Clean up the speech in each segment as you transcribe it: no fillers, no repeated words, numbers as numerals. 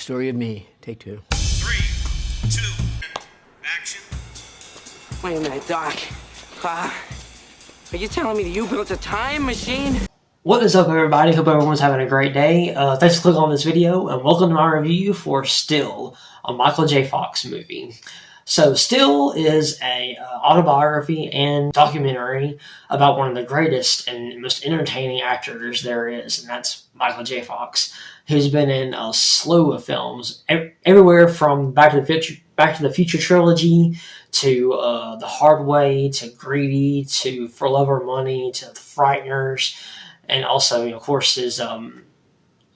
story of me. Take two. 3, 2, action. Wait a minute, Doc. Are you telling me that you built a time machine? What is up, everybody? Hope everyone's having a great day. Thanks for clicking on this video, and welcome to my review for Still, a Michael J. Fox movie. So, Still is a autobiography and documentary about one of the greatest and most entertaining actors there is, and that's Michael J. Fox, who's been in a slew of films, everywhere from Back to the Future trilogy to The Hard Way to Greedy to For Love or Money to The Frighteners. And also, of course, his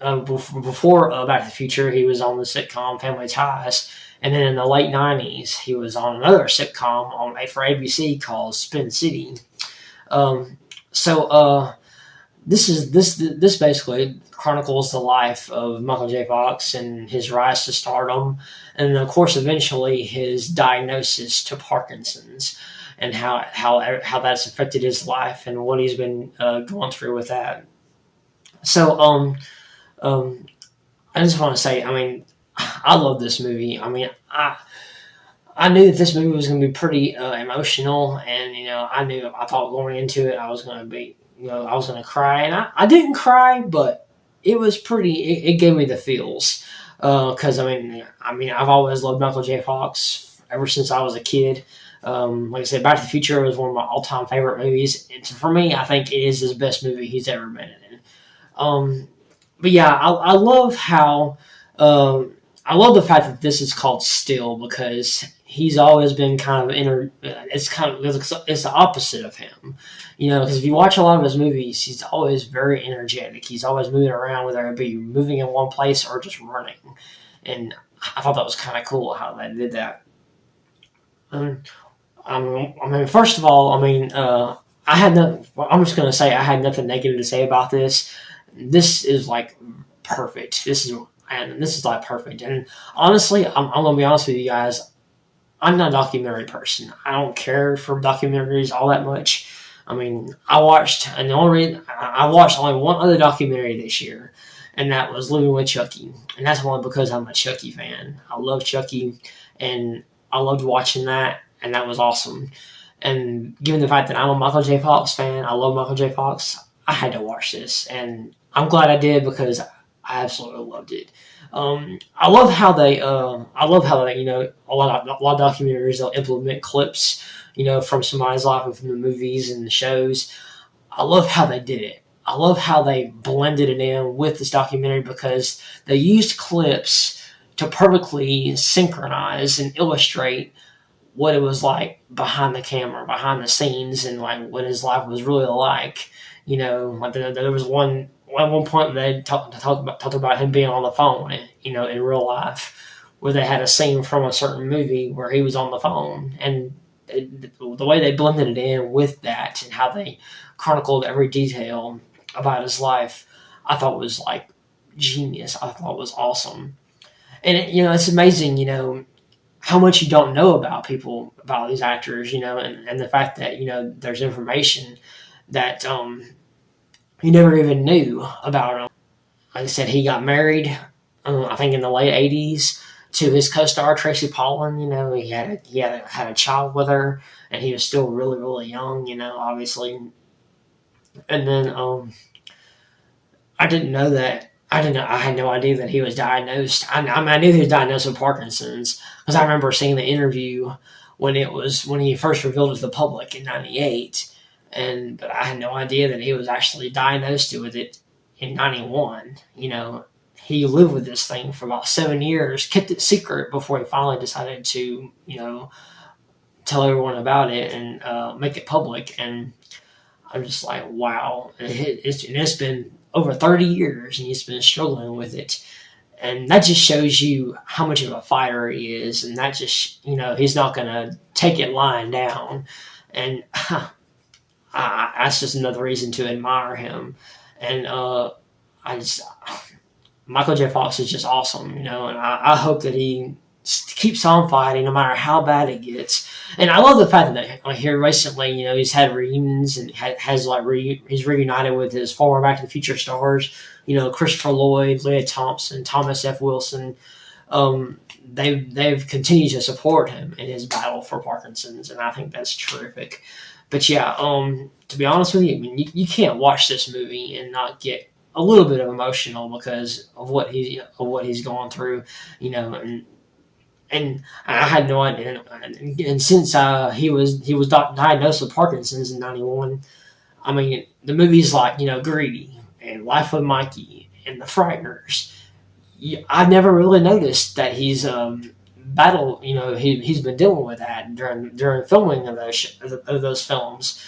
before Back to the Future, he was on the sitcom Family Ties, and then in the late '90s, he was on another sitcom for ABC called Spin City. This basically chronicles the life of Michael J. Fox and his rise to stardom, and of course, eventually his diagnosis to Parkinson's, and how that's affected his life and what he's been going through with that. So, I just want to say, I love this movie. I knew that this movie was going to be pretty emotional, and I thought going into it I was going to be, I was going to cry, and I didn't cry, but it was pretty. It gave me the feels, because I've always loved Michael J. Fox ever since I was a kid. Like I said, Back to the Future was one of my all-time favorite movies. And for me, I think it is his best movie he's ever been in. But yeah, I love how I love the fact that this is called Still, because he's always been kind of it's the opposite of him, because if you watch a lot of his movies, he's always very energetic. He's always moving around, whether it be moving in one place or just running. And I thought that was kind of cool how they did that. First of all, I'm just going to say I had nothing negative to say about this. This is like perfect. This is like perfect. And honestly, I'm going to be honest with you guys. I'm not a documentary person. I don't care for documentaries all that much. I watched only one other documentary this year, and that was Living with Chucky. And that's only because I'm a Chucky fan. I love Chucky, and I loved watching that. And that was awesome. And given the fact that I'm a Michael J. Fox fan, I love Michael J. Fox, I had to watch this. And I'm glad I did, because I absolutely loved it. I love how they, a lot of documentaries, they'll implement clips, from somebody's life and from the movies and the shows. I love how they did it. I love how they blended it in with this documentary, because they used clips to perfectly synchronize and illustrate what it was like behind the camera, behind the scenes, and like what his life was really like. There was at one point they talked about him being on the phone, in real life, where they had a scene from a certain movie where he was on the phone, and the way they blended it in with that and how they chronicled every detail about his life, I thought was like genius. I thought it was awesome, and it's amazing, how much you don't know about these actors, and the fact that, there's information that you never even knew about them. Like I said, he got married, I think in the late 80s, to his co-star Tracy Pollan. He had a child with her, and he was still really, really young, obviously. And then I didn't know that. I had no idea that he was diagnosed. I knew he was diagnosed with Parkinson's, because I remember seeing the interview when he first revealed it to the public in '98, but I had no idea that he was actually diagnosed with it in '91. He lived with this thing for about 7 years, kept it secret before he finally decided to, tell everyone about it and make it public. And I'm just like, wow, it's been over 30 years, and he's been struggling with it. And that just shows you how much of a fighter he is, and that just, he's not going to take it lying down. And that's just another reason to admire him. And Michael J. Fox is just awesome, and I hope that he keeps on fighting no matter how bad it gets. And I love the fact that like here recently, he's had reunions and has like he's reunited with his former Back to the Future stars. Christopher Lloyd, Leah Thompson, Thomas F. Wilson. They've continued to support him in his battle for Parkinson's, and I think that's terrific. But yeah, to be honest with you, I mean, you can't watch this movie and not get a little bit of emotional because of what he's going through, and I had no idea. And since he was diagnosed with Parkinson's in '91, I mean, the movies like Greedy and Life with Mikey and The Frighteners, I've never really noticed that he's battle. He's been dealing with that during filming of those films.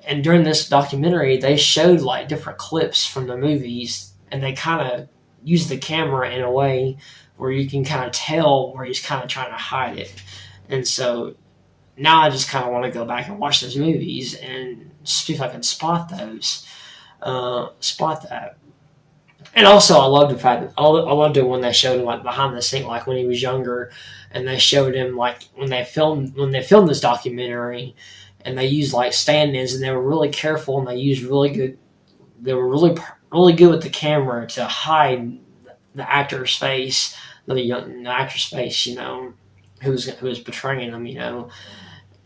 And during this documentary, they showed like different clips from the movies, and they kind of used the camera in a way where you can kind of tell where he's kind of trying to hide it. And so now I just kind of want to go back and watch those movies and see if I can spot that. And also, I loved the fact that I loved it when they showed him like behind the scene, like when he was younger, and they showed him like when they filmed this documentary, and they used like stand-ins, and they were really careful, and they used really good. They were really good with the camera to hide the actor's face, the actor's face, who was portraying him,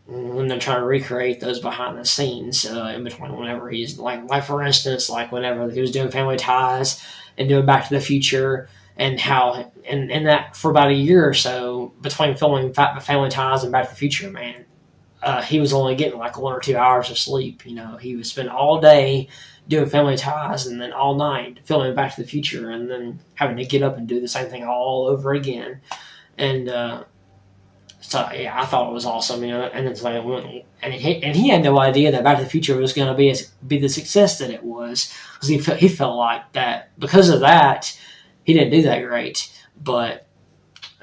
when they're trying to recreate those behind the scenes in between whenever he's like for instance, like whenever he was doing Family Ties and doing Back to the Future, and how and that for about a year or so between filming Family Ties and Back to the Future, man, he was only getting like 1 or 2 hours of sleep. He would spend all day doing Family Ties and then all night filming Back to the Future, and then having to get up and do the same thing all over again. And so yeah, I thought it was awesome, And then and he had no idea that Back to the Future was going to be the success that it was, because he felt like that because of that he didn't do that great. But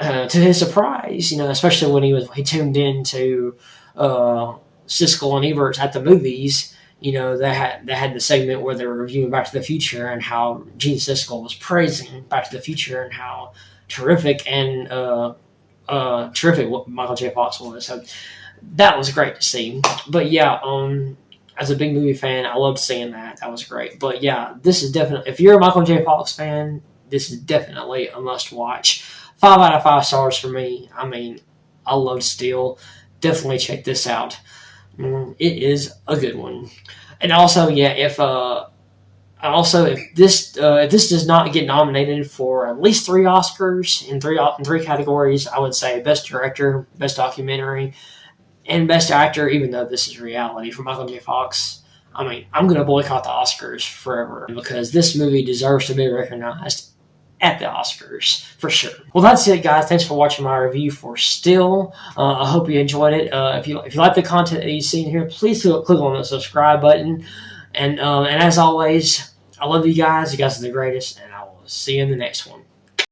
to his surprise, especially when he tuned in to Siskel and Ebert's at the movies. They had the segment where they were reviewing Back to the Future and how Gene Siskel was praising Back to the Future and how terrific what Michael J. Fox was. So that was great to see. But yeah, as a big movie fan, I loved seeing that. That was great. But yeah, this is definitely, if you're a Michael J. Fox fan, this is definitely a must watch. 5 out of 5 stars for me. I mean, I loved Steel. Definitely check this out. It is a good one. And also, yeah, if this does not get nominated for at least 3 Oscars in three categories, I would say Best Director, Best Documentary, and Best Actor. Even though this is reality for Michael J. Fox, I mean, I'm going to boycott the Oscars forever because this movie deserves to be recognized at the Oscars for sure. Well, that's it, guys. Thanks for watching my review for Still. I hope you enjoyed it. If you like the content that you've seen here, please click on the subscribe button. And as always, I love you guys. You guys are the greatest, and I will see you in the next one.